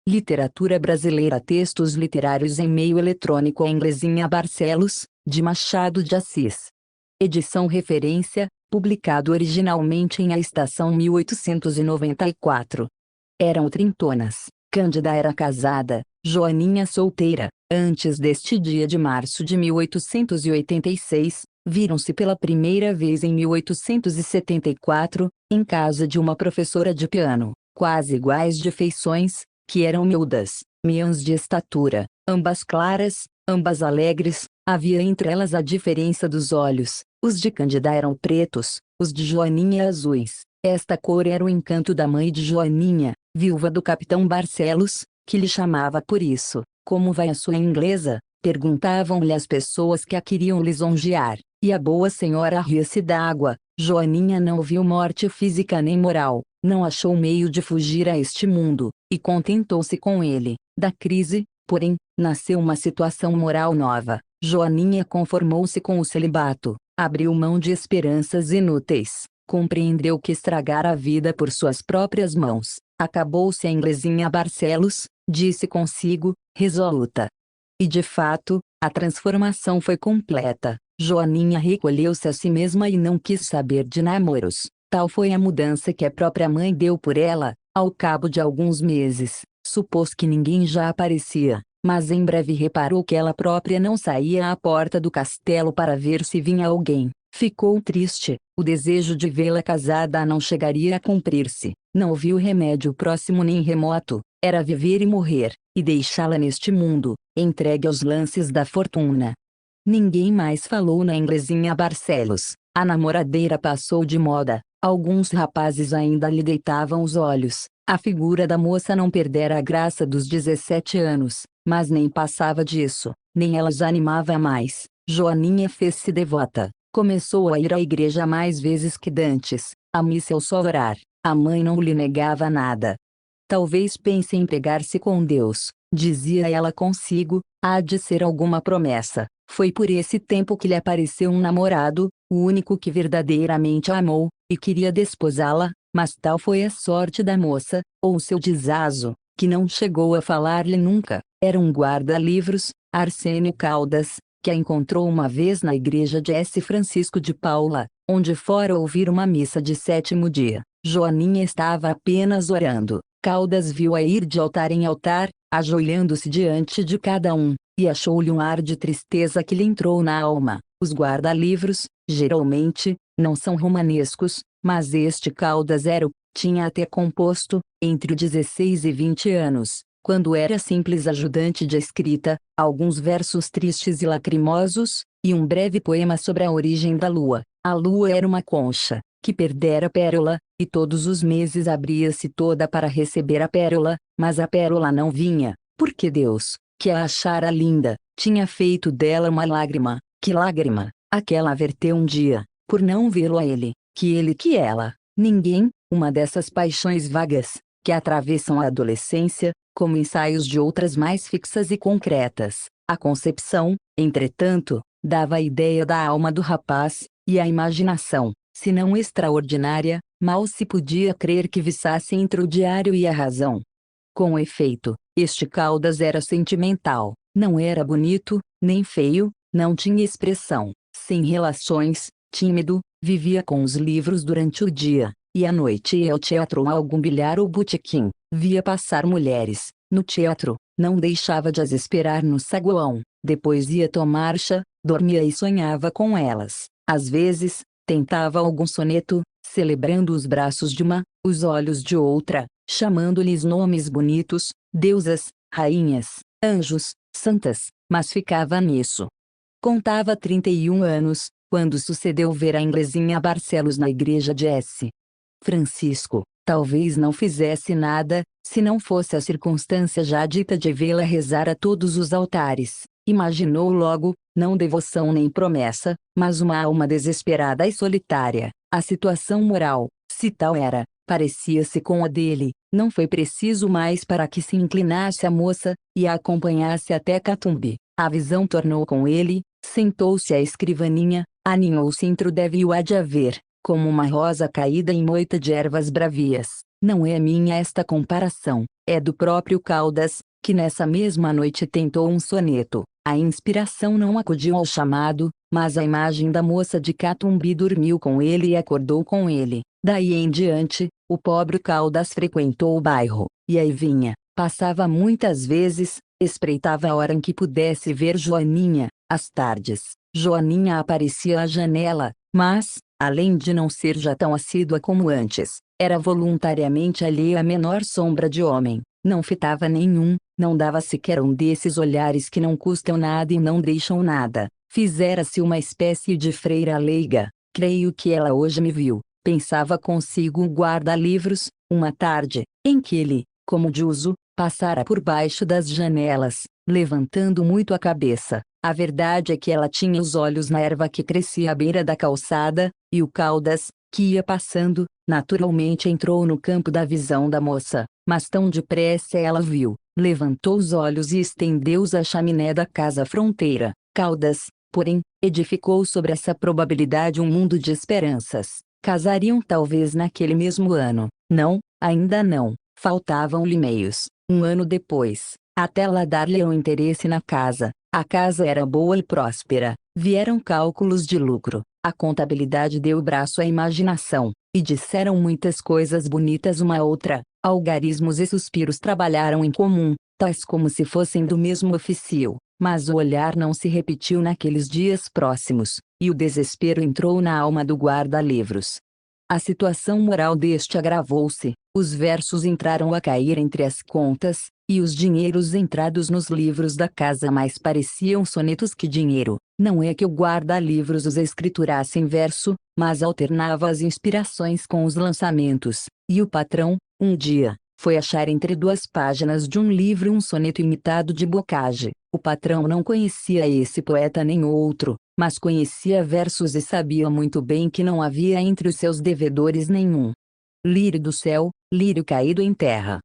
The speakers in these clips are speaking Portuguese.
Literatura Brasileira. Textos literários em meio eletrônico. Inglesinha Barcelos, de Machado de Assis. Edição referência, publicado originalmente em A Estação 1894. Eram trintonas. Cândida era casada, Joaninha solteira. Antes deste dia de março de 1886, viram-se pela primeira vez em 1874, em casa de uma professora de piano, quase iguais de feições, que eram miúdas, miãs de estatura, ambas claras, ambas alegres. Havia entre elas a diferença dos olhos. Os de Cândida eram pretos, os de Joaninha azuis. Esta cor era o encanto da mãe de Joaninha, viúva do capitão Barcelos, que lhe chamava por isso. Como vai a sua inglesa? Perguntavam-lhe as pessoas que a queriam lisonjear, e a boa senhora ria-se d'água. Joaninha não viu morte física nem moral, não achou meio de fugir a este mundo, e contentou-se com ele. Da crise, porém, nasceu uma situação moral nova. Joaninha conformou-se com o celibato, abriu mão de esperanças inúteis, compreendeu que estragar a vida por suas próprias mãos. Acabou-se a inglesinha Barcelos, disse consigo, resoluta. E de fato, a transformação foi completa. Joaninha recolheu-se a si mesma e não quis saber de namoros. Tal foi a mudança que a própria mãe deu por ela. Ao cabo de alguns meses, supôs que ninguém já aparecia, mas em breve reparou que ela própria não saía à porta do castelo para ver se vinha alguém. Ficou triste, o desejo de vê-la casada não chegaria a cumprir-se. Não viu remédio próximo nem remoto, era viver e morrer, e deixá-la neste mundo, entregue aos lances da fortuna. Ninguém mais falou na inglesinha Barcelos. A namoradeira passou de moda, alguns rapazes ainda lhe deitavam os olhos. A figura da moça não perdera a graça dos 17 anos, mas nem passava disso, nem ela os animava mais. Joaninha fez-se devota, começou a ir à igreja mais vezes que dantes, à missa ao só orar. A mãe não lhe negava nada. Talvez pense em pegar-se com Deus, dizia ela consigo, há de ser alguma promessa. Foi por esse tempo que lhe apareceu um namorado, o único que verdadeiramente a amou, e queria desposá-la, mas tal foi a sorte da moça, ou seu desazo, que não chegou a falar-lhe nunca. Era um guarda-livros, Arsênio Caldas, que a encontrou uma vez na igreja de S. Francisco de Paula, onde fora ouvir uma missa de sétimo dia. Joaninha estava apenas orando. Caldas viu-a ir de altar em altar, ajoelhando-se diante de cada um, e achou-lhe um ar de tristeza que lhe entrou na alma. Os guarda-livros, geralmente, não são romanescos, mas este Caldas tinha até composto, entre 16 e 20 anos, quando era simples ajudante de escrita, alguns versos tristes e lacrimosos, e um breve poema sobre a origem da lua. A lua era uma concha, que perdera a pérola, e todos os meses abria-se toda para receber a pérola, mas a pérola não vinha, porque Deus, que a achara linda, tinha feito dela uma lágrima. Que lágrima, aquela verteu um dia, por não vê-lo a ele, que ela, ninguém, uma dessas paixões vagas, que atravessam a adolescência, como ensaios de outras mais fixas e concretas. A concepção, entretanto, dava a ideia da alma do rapaz, e a imaginação, se não extraordinária, mal se podia crer que viçasse entre o diário e a razão. Com efeito, este Caldas era sentimental, não era bonito, nem feio, não tinha expressão, sem relações, tímido, vivia com os livros durante o dia, e à noite ia ao teatro ou a algum bilhar ou botequim, via passar mulheres. No teatro, não deixava de as esperar no saguão, depois ia tomar chá, dormia e sonhava com elas. Às vezes, tentava algum soneto, celebrando os braços de uma, os olhos de outra, chamando-lhes nomes bonitos, deusas, rainhas, anjos, santas, mas ficava nisso. Contava 31 anos, quando sucedeu ver a inglesinha Barcelos na igreja de S. Francisco. Talvez não fizesse nada, se não fosse a circunstância já dita de vê-la rezar a todos os altares. Imaginou logo, não devoção nem promessa, mas uma alma desesperada e solitária. A situação moral, se tal era, parecia-se com a dele. Não foi preciso mais para que se inclinasse a moça, e a acompanhasse até Catumbi. A visão tornou com ele, sentou-se à escrivaninha, aninhou-se entre o deve e o há de haver, como uma rosa caída em moita de ervas bravias. Não é minha esta comparação, é do próprio Caldas, que nessa mesma noite tentou um soneto. A inspiração não acudiu ao chamado, mas a imagem da moça de Catumbi dormiu com ele e acordou com ele. Daí em diante, o pobre Caldas frequentou o bairro, e aí vinha, passava muitas vezes, espreitava a hora em que pudesse ver Joaninha. Às tardes, Joaninha aparecia à janela, mas, além de não ser já tão assídua como antes, era voluntariamente alheia à menor sombra de homem, não fitava nenhum, não dava sequer um desses olhares que não custam nada e não deixam nada. Fizera-se uma espécie de freira leiga. Creio que ela hoje me viu, pensava consigo o guarda-livros, uma tarde, em que ele, como de uso, passara por baixo das janelas, levantando muito a cabeça. A verdade é que ela tinha os olhos na erva que crescia à beira da calçada, e o Caldas, que ia passando, naturalmente entrou no campo da visão da moça, mas tão depressa ela viu, levantou os olhos e estendeu-os à chaminé da casa fronteira. Caldas, porém, edificou sobre essa probabilidade um mundo de esperanças. Casariam talvez naquele mesmo ano. Não, ainda não, faltavam-lhe meios. Um ano depois, até lá dar-lhe um interesse na casa. A casa era boa e próspera, vieram cálculos de lucro, a contabilidade deu braço à imaginação, e disseram muitas coisas bonitas uma à outra, algarismos e suspiros trabalharam em comum, tais como se fossem do mesmo ofício, mas o olhar não se repetiu naqueles dias próximos, e o desespero entrou na alma do guarda-livros. A situação moral deste agravou-se, os versos entraram a cair entre as contas, e os dinheiros entrados nos livros da casa mais pareciam sonetos que dinheiro. Não é que o guarda-livros os escriturasse em verso, mas alternava as inspirações com os lançamentos, e o patrão, um dia, foi achar entre duas páginas de um livro um soneto imitado de Bocage. O patrão não conhecia esse poeta nem outro, mas conhecia versos e sabia muito bem que não havia entre os seus devedores nenhum lírio do céu, lírio caído em terra.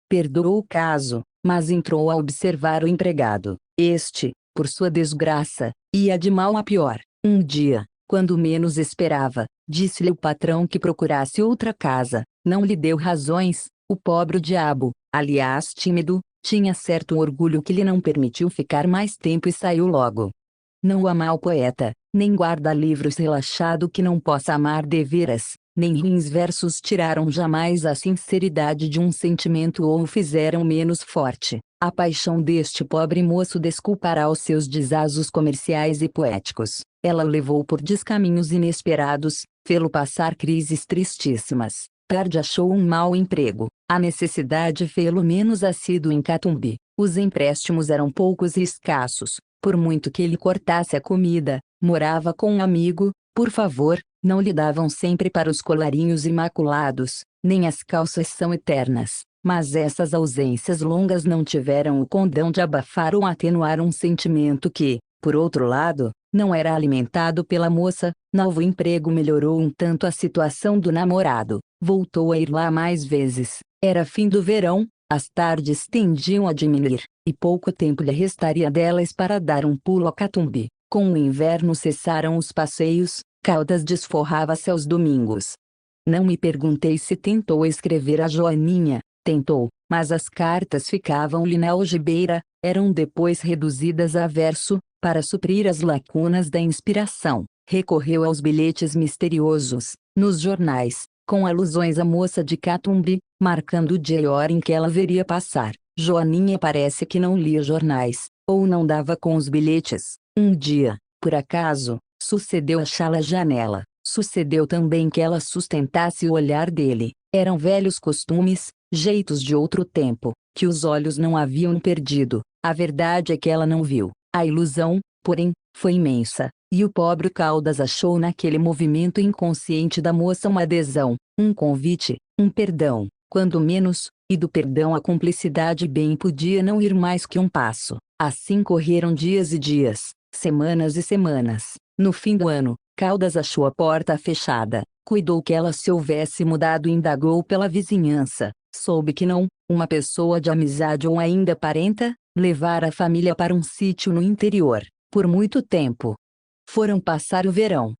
Perdoou o caso, mas entrou a observar o empregado. Este, por sua desgraça, ia de mal a pior. Um dia, quando menos esperava, disse-lhe o patrão que procurasse outra casa. Não lhe deu razões, o pobre diabo, aliás tímido, tinha certo orgulho que lhe não permitiu ficar mais tempo e saiu logo. Não há mau poeta, nem guarda-livros relaxado que não possa amar deveras, nem ruins versos tiraram jamais a sinceridade de um sentimento ou o fizeram menos forte. A paixão deste pobre moço desculpará os seus desasos comerciais e poéticos. Ela o levou por descaminhos inesperados, fê-lo passar crises tristíssimas. Tarde achou um mau emprego. A necessidade fê-lo menos assíduo em Catumbi. Os empréstimos eram poucos e escassos. Por muito que ele cortasse a comida, morava com um amigo, por favor, não lhe davam sempre para os colarinhos imaculados, nem as calças são eternas, mas essas ausências longas não tiveram o condão de abafar ou atenuar um sentimento que, por outro lado, não era alimentado pela moça. Novo emprego melhorou um tanto a situação do namorado, voltou a ir lá mais vezes, era fim do verão, as tardes tendiam a diminuir, e pouco tempo lhe restaria delas para dar um pulo a Catumbi. Com o inverno cessaram os passeios, Caldas desforrava-se aos domingos. Não me perguntei se tentou escrever a Joaninha, tentou, mas as cartas ficavam-lhe na algibeira, eram depois reduzidas a verso, para suprir as lacunas da inspiração. Recorreu aos bilhetes misteriosos, nos jornais, com alusões à moça de Catumbi, marcando o dia e hora em que ela veria passar. Joaninha parece que não lia jornais, ou não dava com os bilhetes. Um dia, por acaso, sucedeu achá-la à janela. Sucedeu também que ela sustentasse o olhar dele. Eram velhos costumes, jeitos de outro tempo, que os olhos não haviam perdido. A verdade é que ela não viu. A ilusão, porém, foi imensa, e o pobre Caldas achou naquele movimento inconsciente da moça uma adesão, um convite, um perdão, quando menos, e do perdão a cumplicidade bem podia não ir mais que um passo. Assim correram dias e dias, semanas e semanas. No fim do ano, Caldas achou a porta fechada, cuidou que ela se houvesse mudado e indagou pela vizinhança. Soube que não, uma pessoa de amizade ou ainda parenta, levara a família para um sítio no interior, por muito tempo. Foram passar o verão.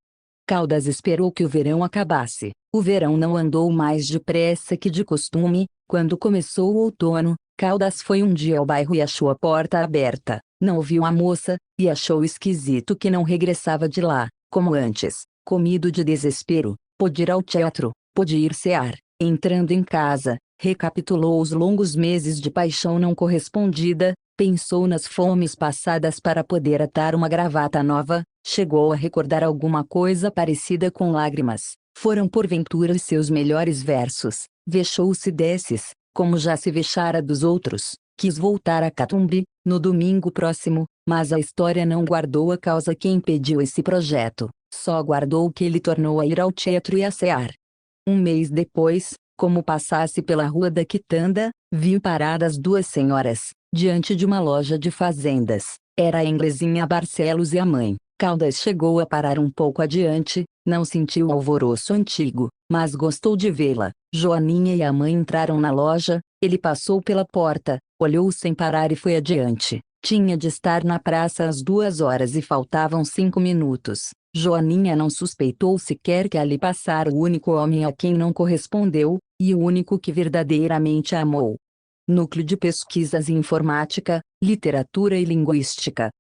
Caldas esperou que o verão acabasse. O verão não andou mais depressa que de costume. Quando começou o outono, Caldas foi um dia ao bairro e achou a porta aberta. Não viu a moça, e achou esquisito que não regressava de lá, como antes. Comido de desespero, pôde ir ao teatro, pôde ir cear. Entrando em casa, recapitulou os longos meses de paixão não correspondida, pensou nas fomes passadas para poder atar uma gravata nova, chegou a recordar alguma coisa parecida com lágrimas. Foram porventura seus melhores versos. Vexou-se desses, como já se vexara dos outros. Quis voltar a Catumbi, no domingo próximo, mas a história não guardou a causa que impediu esse projeto, só guardou o que ele tornou a ir ao teatro e a cear. Um mês depois, como passasse pela rua da Quitanda, viu paradas duas senhoras, diante de uma loja de fazendas. Era a Inglesinha Barcelos e a mãe. Caldas chegou a parar um pouco adiante, não sentiu o alvoroço antigo, mas gostou de vê-la. Joaninha e a mãe entraram na loja, ele passou pela porta, olhou sem parar e foi adiante. Tinha de estar na praça às 2 horas e faltavam 5 minutos. Joaninha não suspeitou sequer que ali passara o único homem a quem não correspondeu, e o único que verdadeiramente a amou. Núcleo de Pesquisas em Informática, Literatura e Linguística.